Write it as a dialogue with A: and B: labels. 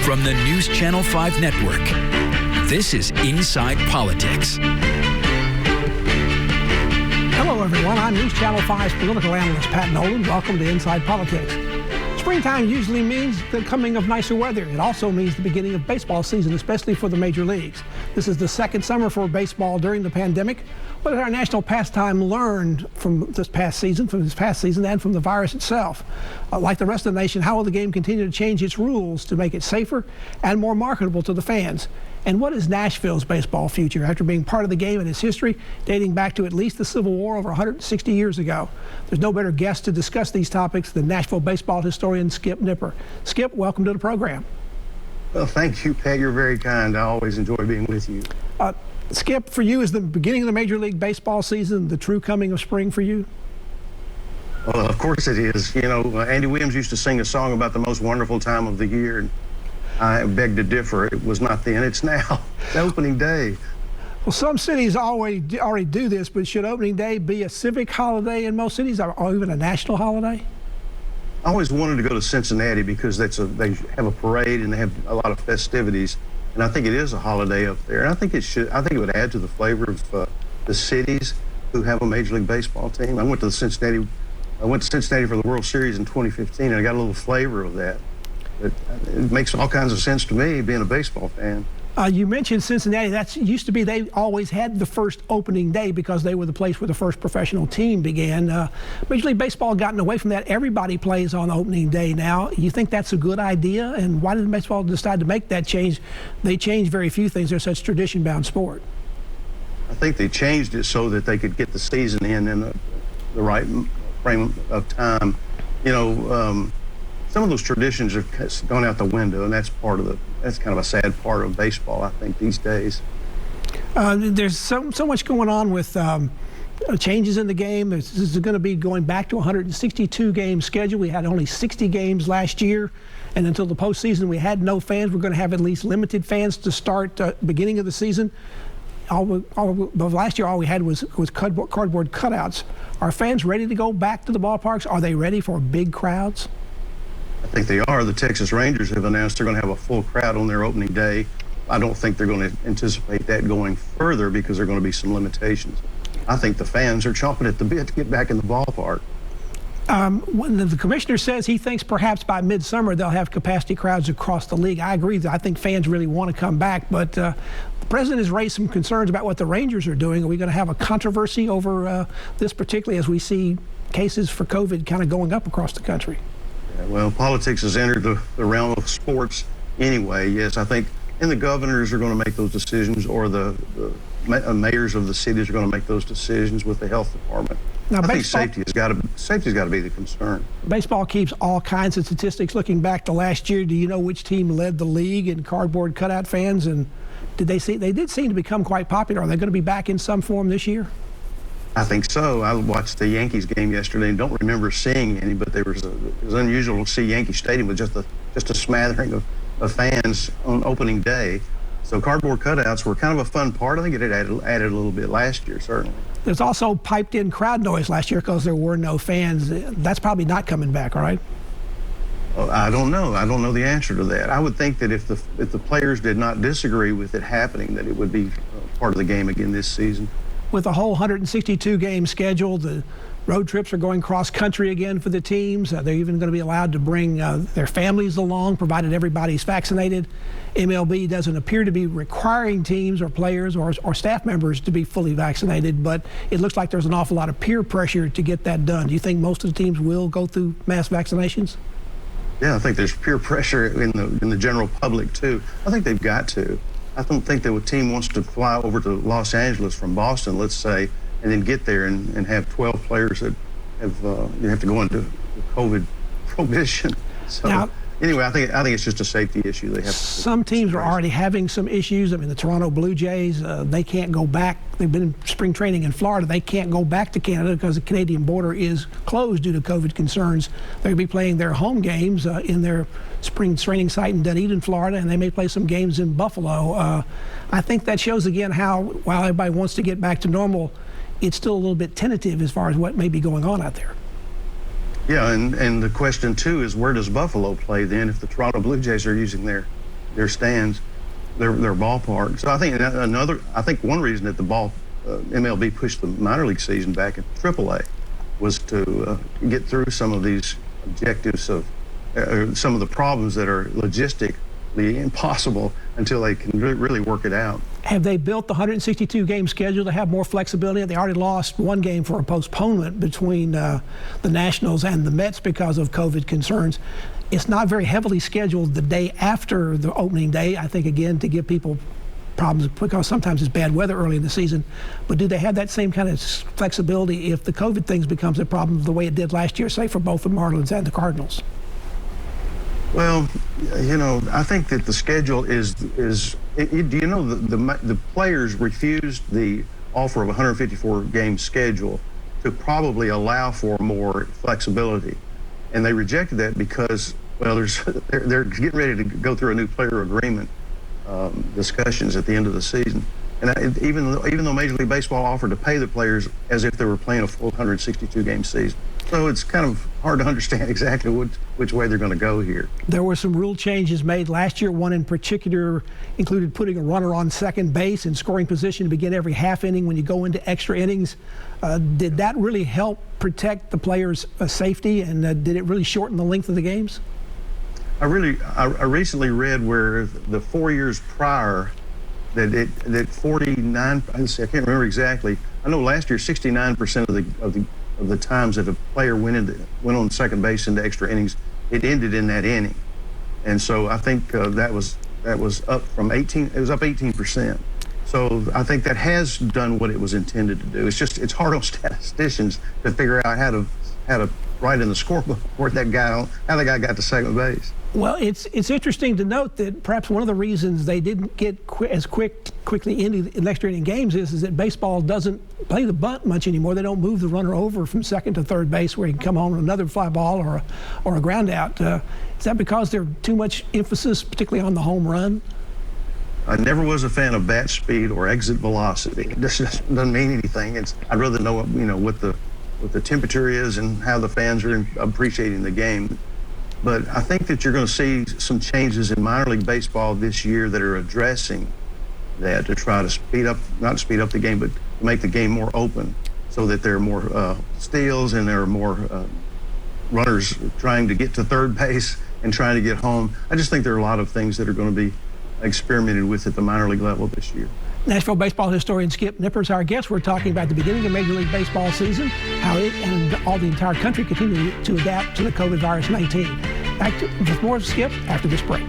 A: From the News Channel 5 Network, this is Inside Politics.
B: Hello, everyone. I'm News Channel 5's political analyst, Pat Nolan. Welcome to Inside Politics. Springtime usually means the coming of nicer weather. It also means the beginning of baseball season, especially for the major leagues. This is the second summer for baseball during the pandemic. What has our national pastime learned from this past season, and from the virus itself? Like the rest of the nation, how will the game continue to change its rules to make it safer and more marketable to the fans? And what is Nashville's baseball future after being part of the game and its history dating back to at least the Civil War over 160 years ago? There's no better guest to discuss these topics than Nashville baseball historian Skip Nipper. Skip, welcome to the program.
C: Well, thank you, Pat. You're very kind. I always enjoy being with you.
B: Skip, for you, is the beginning of the Major League Baseball season the true coming of spring for you?
C: Well, of course it is. You know, Andy Williams used to sing a song about the most wonderful time of the year, and I beg to differ. It was not then, it's now. The opening day.
B: Well, some cities already do this, but should opening day be a civic holiday in most cities, or even a national holiday?
C: I always wanted to go to Cincinnati because they have a parade and they have a lot of festivities, and I think it is a holiday up there. And I think it would add to the flavor of the cities who have a Major League Baseball team. I went to Cincinnati for the World Series in 2015, and I got a little flavor of that. It makes all kinds of sense to me, being a baseball fan.
B: You mentioned Cincinnati. That used to be, they always had the first opening day because they were the place where the first professional team began. Major League Baseball had gotten away from that. Everybody plays on opening day now. You think that's a good idea? And why did baseball decide to make that change? They changed very few things. They're such tradition-bound sport.
C: I think they changed it so that they could get the season in the right frame of time. You know, some of those traditions have gone out the window, and that's kind of a sad part of baseball, I think, these days.
B: There's so much going on with changes in the game. This is going to be going back to a 162-game schedule. We had only 60 games last year, and until the postseason, we had no fans. We're going to have at least limited fans to start beginning of the season. Last year, all we had was cardboard cutouts. Are fans ready to go back to the ballparks? Are they ready for big crowds?
C: I think they are. The Texas Rangers have announced they're going to have a full crowd on their opening day. I don't think they're going to anticipate that going further because there are going to be some limitations. I think the fans are chomping at the bit to get back in the ballpark.
B: When the commissioner says he thinks perhaps by midsummer they'll have capacity crowds across the league, I agree. I think fans really want to come back, but the president has raised some concerns about what the Rangers are doing. Are we going to have a controversy over this, particularly as we see cases for COVID kind of going up across the country?
C: Well, politics has entered the realm of sports anyway. Yes, I think, and the governors are going to make those decisions, or the mayors of the cities are going to make those decisions with the health department.
B: Now,
C: I think safety's got to be the concern.
B: Baseball keeps all kinds of statistics. Looking back to last year, do you know which team led the league in cardboard cutout fans? And they did seem to become quite popular. Are they going to be back in some form this year?
C: I think so. I watched the Yankees game yesterday and don't remember seeing any, but it was unusual to see Yankee Stadium with just a smattering of fans on opening day. So cardboard cutouts were kind of a fun part. I think it added a little bit last year, certainly.
B: There's also piped-in crowd noise last year because there were no fans. That's probably not coming back, right?
C: Well, I don't know. I don't know the answer to that. I would think that if the players did not disagree with it happening, that it would be part of the game again this season.
B: With a whole 162-game schedule, the road trips are going cross-country again for the teams. They're even going to be allowed to bring their families along, provided everybody's vaccinated. MLB doesn't appear to be requiring teams or players or staff members to be fully vaccinated, but it looks like there's an awful lot of peer pressure to get that done. Do you think most of the teams will go through mass vaccinations?
C: Yeah, I think there's peer pressure in the general public, too. I think they've got to. I don't think that a team wants to fly over to Los Angeles from Boston, let's say, and then get there and have 12 players that have to go into COVID prohibition. So
B: now,
C: anyway, I think it's just a safety issue. They have
B: some teams are already having some issues. I mean, the Toronto Blue Jays, they can't go back. They've been in spring training in Florida. They can't go back to Canada because the Canadian border is closed due to COVID concerns. They're going to be playing their home games in their spring training site in Dunedin, Florida, and they may play some games in Buffalo. I think that shows again how, while everybody wants to get back to normal, it's still a little bit tentative as far as what may be going on out there.
C: Yeah, and the question, too, is where does Buffalo play then if the Toronto Blue Jays are using their their stands, their ballpark. So I think one reason that the MLB pushed the minor league season back in AAA was to get through some of these objectives of some of the problems that are logistically impossible until they can really work it out.
B: Have they built the 162 game schedule to have more flexibility? They already lost one game for a postponement between the Nationals and the Mets because of COVID concerns. It's not very heavily scheduled the day after the opening day, I think, again, to give people problems because sometimes it's bad weather early in the season. But do they have that same kind of flexibility if the COVID things becomes a problem the way it did last year, say, for both the Marlins and the Cardinals?
C: Well, I think that the schedule the players refused the offer of a 154-game schedule to probably allow for more flexibility. And they rejected that because, well, they're getting ready to go through a new player agreement discussions at the end of the season. And even though Major League Baseball offered to pay the players as if they were playing a full 162-game season. So it's kind of hard to understand exactly which way they're going to go here. There
B: were some rule changes made last year. One in particular included putting a runner on second base in scoring position to begin every half inning when you go into extra innings. Did that really help protect the players' safety, and did it really shorten the length of the games?
C: I recently read where the 4 years prior that 49, I can't remember exactly. I know last year 69% of the times that a player went on second base into extra innings, it ended in that inning. And so I think that was up from 18. It was up 18%. So I think that has done what it was intended to do. It's hard on statisticians to figure out how to write in the scorebook how the guy got to second base.
B: Well, it's interesting to note that perhaps one of the reasons they didn't get quickly into extra inning games is that baseball doesn't play the bunt much anymore. They don't move the runner over from second to third base where he can come home with another fly ball or a ground out. Is that because there's too much emphasis, particularly on the home run?
C: I never was a fan of bat speed or exit velocity. It just doesn't mean anything. I'd rather know what the temperature is and how the fans are appreciating the game. But I think that you're going to see some changes in minor league baseball this year that are addressing that to try to not speed up the game, but make the game more open so that there are more steals and there are more runners trying to get to third base and trying to get home. I just think there are a lot of things that are going to be experimented with at the minor league level this year.
B: Nashville baseball historian Skip Nipper's our guest. We're talking about the beginning of Major League Baseball season, how it and the entire country continue to adapt to the COVID-19. Back with more Skip after this break.